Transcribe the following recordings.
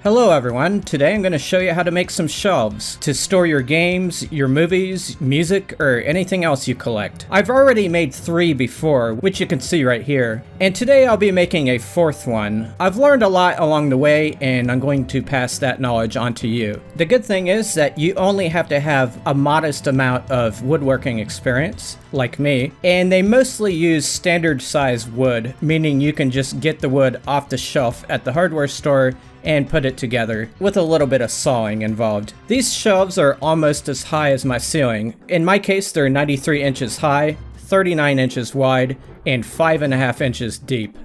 Hello everyone, today I'm going to show you how to make some shelves to store your games, your movies, music, or anything else you collect. I've already made 3 before, which you can see right here, and today I'll be making a 4th one. I've learned a lot along the way and I'm going to pass that knowledge on to you. The good thing is that you only have to have a modest amount of woodworking experience, like me, and they mostly use standard size wood, meaning you can just get the wood off the shelf at the hardware store and put it together with a little bit of sawing involved. These shelves are almost as high as my ceiling. In my case, they're 93 inches high, 39 inches wide, and 5.5 inches deep.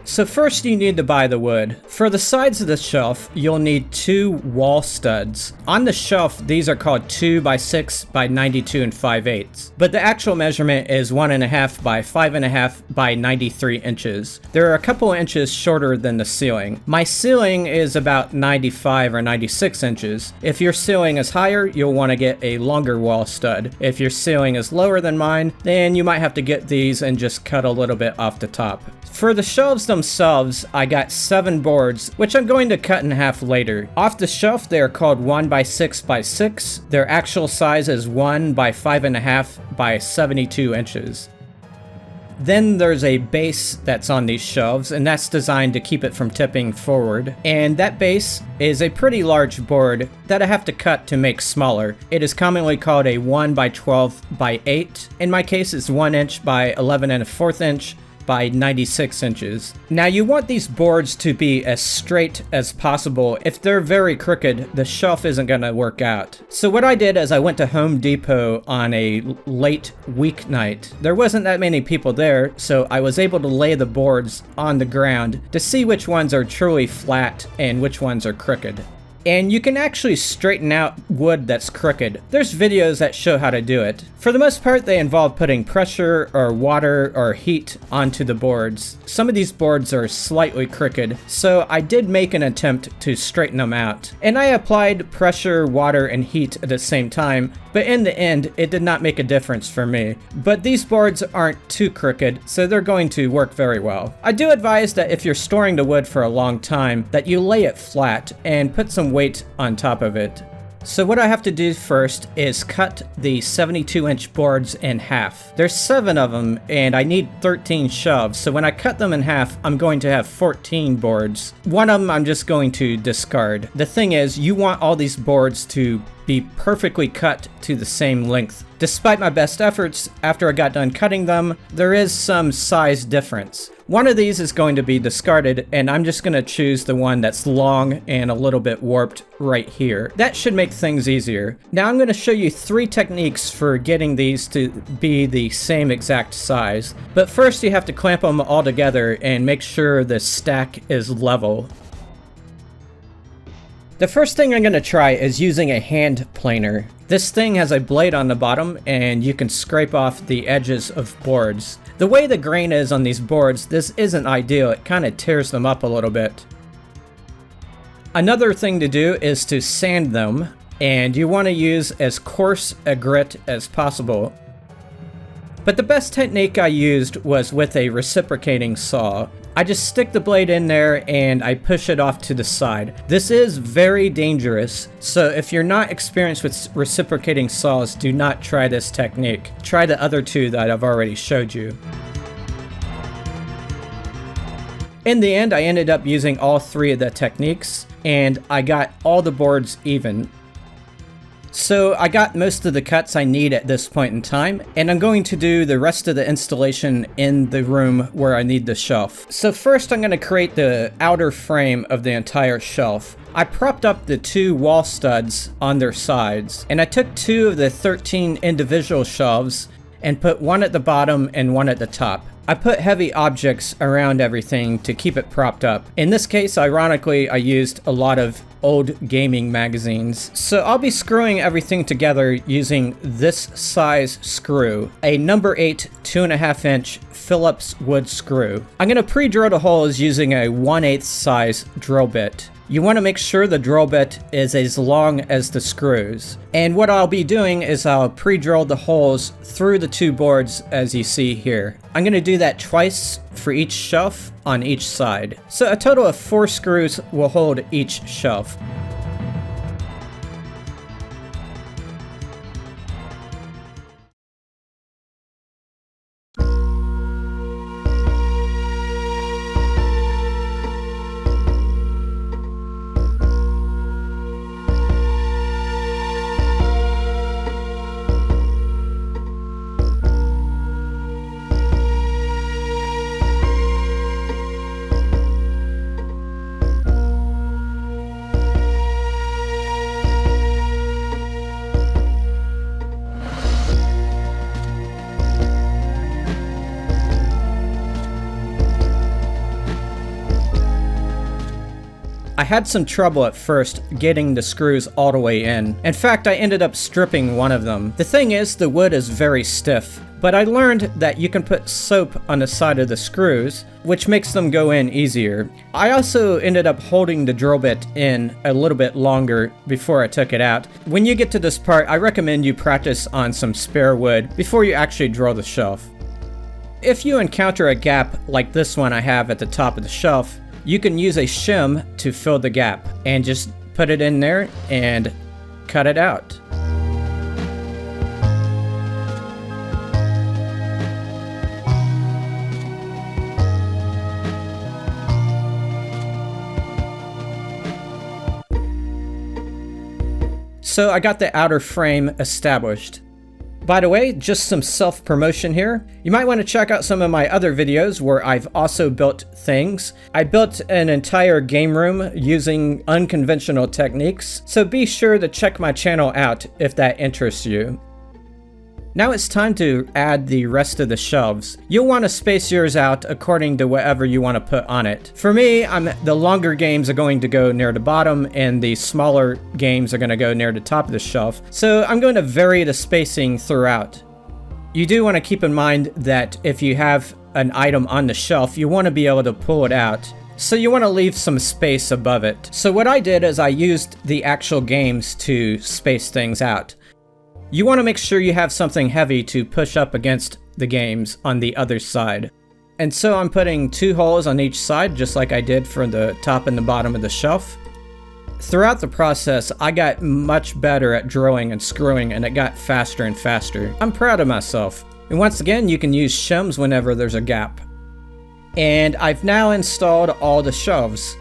So first you need to buy the wood. For the sides of the shelf, you'll need 2 wall studs. On the shelf, these are called 2 by 6 by 92 and 5/8. But the actual measurement is 1.5 by 5.5 by 93 inches. They're a couple inches shorter than the ceiling. My ceiling is about 95 or 96 inches. If your ceiling is higher, you'll want to get a longer wall stud. If your ceiling is lower than mine, then you might have to get these and just cut a little bit off the top. For the shelves themselves, I got 7 boards, which I'm going to cut in half later. Off the shelf, they are called 1 by 6 by 6. Their actual size is 1 by 5.5 by 72 inches. Then there's a base that's on these shelves, and that's designed to keep it from tipping forward. And that base is a pretty large board that I have to cut to make smaller. It is commonly called a 1 by 12 by 8. In my case, it's 1 inch by 11.25 inch by 96 inches. Now you want these boards to be as straight as possible. If they're very crooked, the shelf isn't gonna work out. So what I did is I went to Home Depot on a late weeknight. There wasn't that many people there, so I was able to lay the boards on the ground to see which ones are truly flat and which ones are crooked. And you can actually straighten out wood that's crooked. There's videos that show how to do it. For the most part, they involve putting pressure or water or heat onto the boards. Some of these boards are slightly crooked, so I did make an attempt to straighten them out. And I applied pressure, water, and heat at the same time, but in the end, it did not make a difference for me. But these boards aren't too crooked, so they're going to work very well. I do advise that if you're storing the wood for a long time, that you lay it flat and put some weight on top of it. So what I have to do first is cut the 72-inch boards in half. There's 7 of them and I need 13 shelves, so when I cut them in half, I'm going to have 14 boards. One of them I'm just going to discard. The thing is, you want all these boards to be perfectly cut to the same length. Despite my best efforts, after I got done cutting them, there is some size difference. One of these is going to be discarded, and I'm just going to choose the one that's long and a little bit warped right here. That should make things easier. Now I'm going to show you 3 techniques for getting these to be the same exact size. But first you have to clamp them all together and make sure the stack is level. The first thing I'm going to try is using a hand planer. This thing has a blade on the bottom and you can scrape off the edges of boards. The way the grain is on these boards, this isn't ideal. It kind of tears them up a little bit. Another thing to do is to sand them, and you want to use as coarse a grit as possible. But the best technique I used was with a reciprocating saw. I just stick the blade in there and I push it off to the side. This is very dangerous, so if you're not experienced with reciprocating saws, do not try this technique. Try the other 2 that I've already showed you. In the end, I ended up using all 3 of the techniques, and I got all the boards even. So I got most of the cuts I need at this point in time, and I'm going to do the rest of the installation in the room where I need the shelf. So first I'm going to create the outer frame of the entire shelf. I propped up the 2 wall studs on their sides, and I took 2 of the 13 individual shelves and put one at the bottom and one at the top. I put heavy objects around everything to keep it propped up. In this case, ironically, I used a lot of old gaming magazines. So I'll be screwing everything together using this size screw, a number 8 2.5 inch Phillips wood screw. I'm going to pre-drill the holes using a 1/8 size drill bit. You want to make sure the drill bit is as long as the screws. And what I'll be doing is I'll pre-drill the holes through the 2 boards as you see here. I'm going to do that twice for each shelf on each side. So a total of 4 screws will hold each shelf. I had some trouble at first getting the screws all the way in. In fact, I ended up stripping one of them. The thing is, the wood is very stiff, but I learned that you can put soap on the side of the screws, which makes them go in easier. I also ended up holding the drill bit in a little bit longer before I took it out. When you get to this part, I recommend you practice on some spare wood before you actually drill the shelf. If you encounter a gap like this one I have at the top of the shelf, you can use a shim to fill the gap and just put it in there and cut it out. So I got the outer frame established. By the way, just some self-promotion here. You might want to check out some of my other videos where I've also built things. I built an entire game room using unconventional techniques, so be sure to check my channel out if that interests you. Now it's time to add the rest of the shelves. You'll want to space yours out according to whatever you want to put on it. For me, the longer games are going to go near the bottom and the smaller games are going to go near the top of the shelf. So I'm going to vary the spacing throughout. You do want to keep in mind that if you have an item on the shelf, you want to be able to pull it out. So you want to leave some space above it. So what I did is I used the actual games to space things out. You want to make sure you have something heavy to push up against the games on the other side. And so I'm putting 2 holes on each side, just like I did for the top and the bottom of the shelf. Throughout the process, I got much better at drilling and screwing, and it got faster and faster. I'm proud of myself. And once again, you can use shims whenever there's a gap. And I've now installed all the shelves.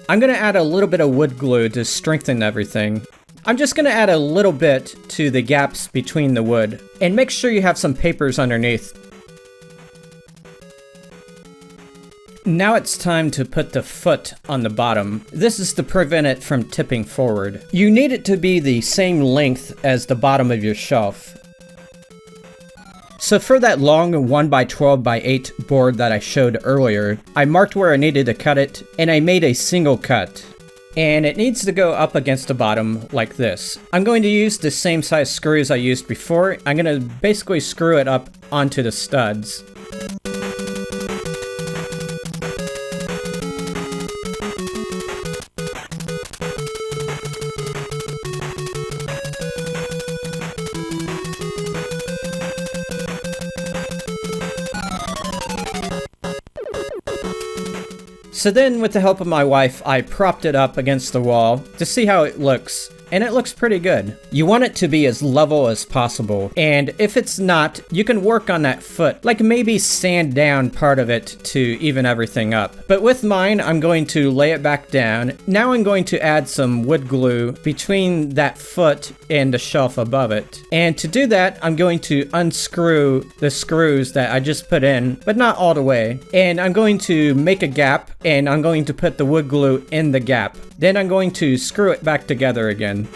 I'm going to add a little bit of wood glue to strengthen everything. I'm just going to add a little bit to the gaps between the wood, and make sure you have some papers underneath. Now it's time to put the foot on the bottom. This is to prevent it from tipping forward. You need it to be the same length as the bottom of your shelf. So for that long 1x12x8 board that I showed earlier, I marked where I needed to cut it, and I made a single cut. And it needs to go up against the bottom like this. I'm going to use the same size screws I used before. I'm going to basically screw it up onto the studs. So then, with the help of my wife, I propped it up against the wall to see how it looks. And it looks pretty good. You want it to be as level as possible. And if it's not, you can work on that foot. Like maybe sand down part of it to even everything up. But with mine, I'm going to lay it back down. Now I'm going to add some wood glue between that foot and the shelf above it. And to do that, I'm going to unscrew the screws that I just put in, but not all the way. And I'm going to make a gap, and I'm going to put the wood glue in the gap. Then I'm going to screw it back together again.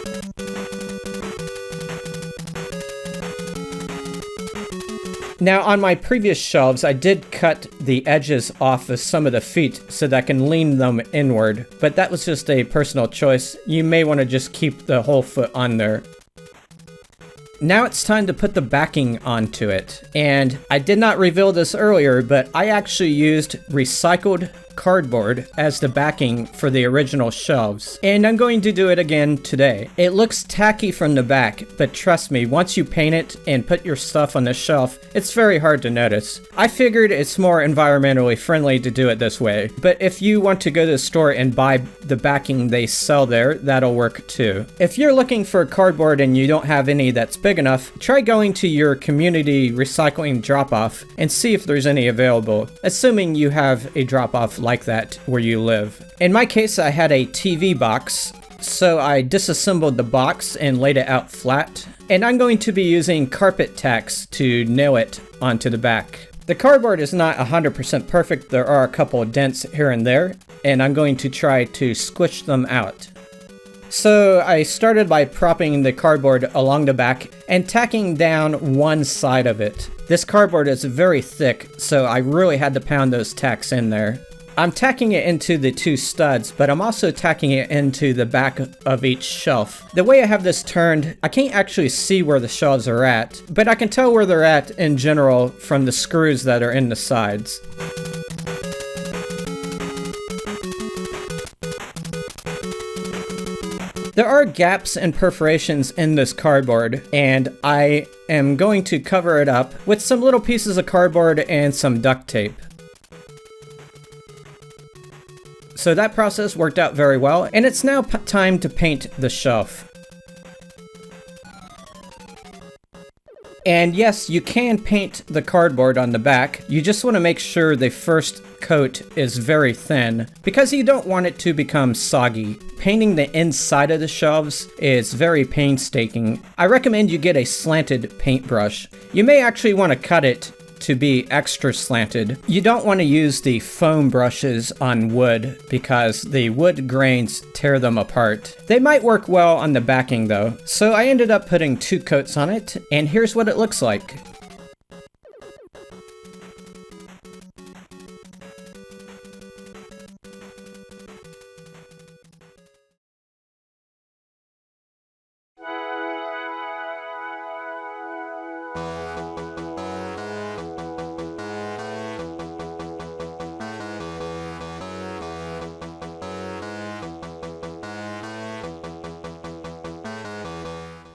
Now on my previous shelves, I did cut the edges off of some of the feet so that I can lean them inward, but that was just a personal choice. You may want to just keep the whole foot on there. Now it's time to put the backing onto it. And I did not reveal this earlier, but I actually used recycled cardboard as the backing for the original shelves, and I'm going to do it again today. It looks tacky from the back, but trust me, once you paint it and put your stuff on the shelf, it's very hard to notice. I figured it's more environmentally friendly to do it this way, but if you want to go to the store and buy the backing they sell there, that'll work too. If you're looking for cardboard and you don't have any that's big enough, try going to your community recycling drop-off and see if there's any available, assuming you have a drop-off like that where you live. In my case, I had a TV box, so I disassembled the box and laid it out flat, and I'm going to be using carpet tacks to nail it onto the back. The cardboard is not 100% perfect, there are a couple of dents here and there, and I'm going to try to squish them out. So I started by propping the cardboard along the back and tacking down one side of it. This cardboard is very thick, so I really had to pound those tacks in there. I'm tacking it into the two studs, but I'm also tacking it into the back of each shelf. The way I have this turned, I can't actually see where the shelves are at, but I can tell where they're at in general from the screws that are in the sides. There are gaps and perforations in this cardboard, and I am going to cover it up with some little pieces of cardboard and some duct tape. So that process worked out very well, and it's now time to paint the shelf. And yes, you can paint the cardboard on the back. You just want to make sure the first coat is very thin, because you don't want it to become soggy. Painting the inside of the shelves is very painstaking. I recommend you get a slanted paintbrush. You may actually want to cut it to be extra slanted. You don't want to use the foam brushes on wood because the wood grains tear them apart. They might work well on the backing though. So I ended up putting 2 coats on it, and here's what it looks like.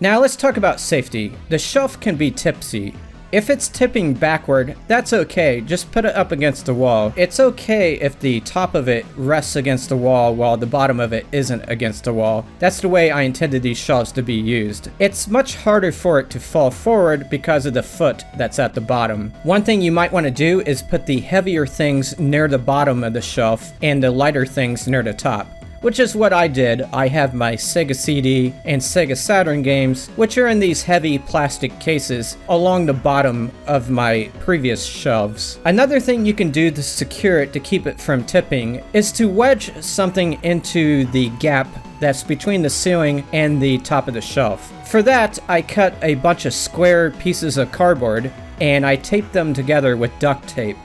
Now let's talk about safety. The shelf can be tipsy. If it's tipping backward, that's okay, just put it up against the wall. It's okay if the top of it rests against the wall while the bottom of it isn't against the wall. That's the way I intended these shelves to be used. It's much harder for it to fall forward because of the foot that's at the bottom. One thing you might want to do is put the heavier things near the bottom of the shelf and the lighter things near the top, which is what I did. I have my Sega CD and Sega Saturn games, which are in these heavy plastic cases along the bottom of my previous shelves. Another thing you can do to secure it to keep it from tipping is to wedge something into the gap that's between the ceiling and the top of the shelf. For that, I cut a bunch of square pieces of cardboard and I taped them together with duct tape.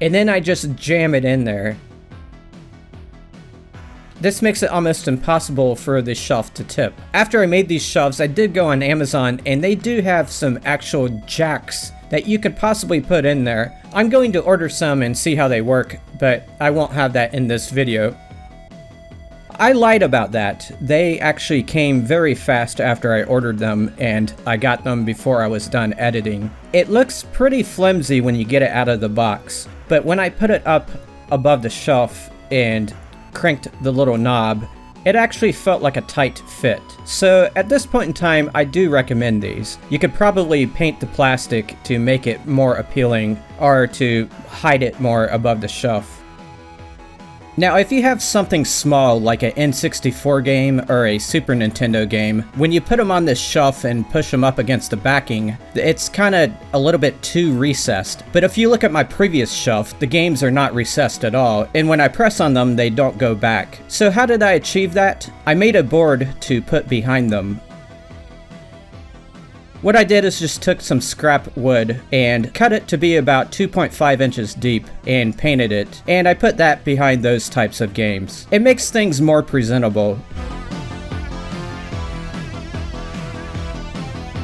And then I just jam it in there. This makes it almost impossible for the shelf to tip. After I made these shelves, I did go on Amazon, and they do have some actual jacks that you could possibly put in there. I'm going to order some and see how they work, but I won't have that in this video. I lied about that. They actually came very fast after I ordered them, and I got them before I was done editing. It looks pretty flimsy when you get it out of the box, but when I put it up above the shelf and cranked the little knob, it actually felt like a tight fit. So at this point in time, I do recommend these. You could probably paint the plastic to make it more appealing or to hide it more above the shelf. Now, if you have something small like an N64 game or a Super Nintendo game, when you put them on this shelf and push them up against the backing, it's kind of a little bit too recessed. But if you look at my previous shelf, the games are not recessed at all, and when I press on them, they don't go back. So how did I achieve that? I made a board to put behind them. What I did is just took some scrap wood and cut it to be about 2.5 inches deep and painted it, and I put that behind those types of games. It makes things more presentable.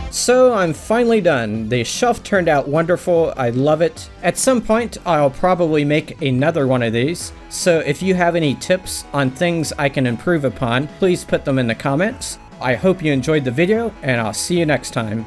So I'm finally done. The shelf turned out wonderful. I love it. At some point, I'll probably make another one of these. So if you have any tips on things I can improve upon, please put them in the comments. I hope you enjoyed the video, and I'll see you next time.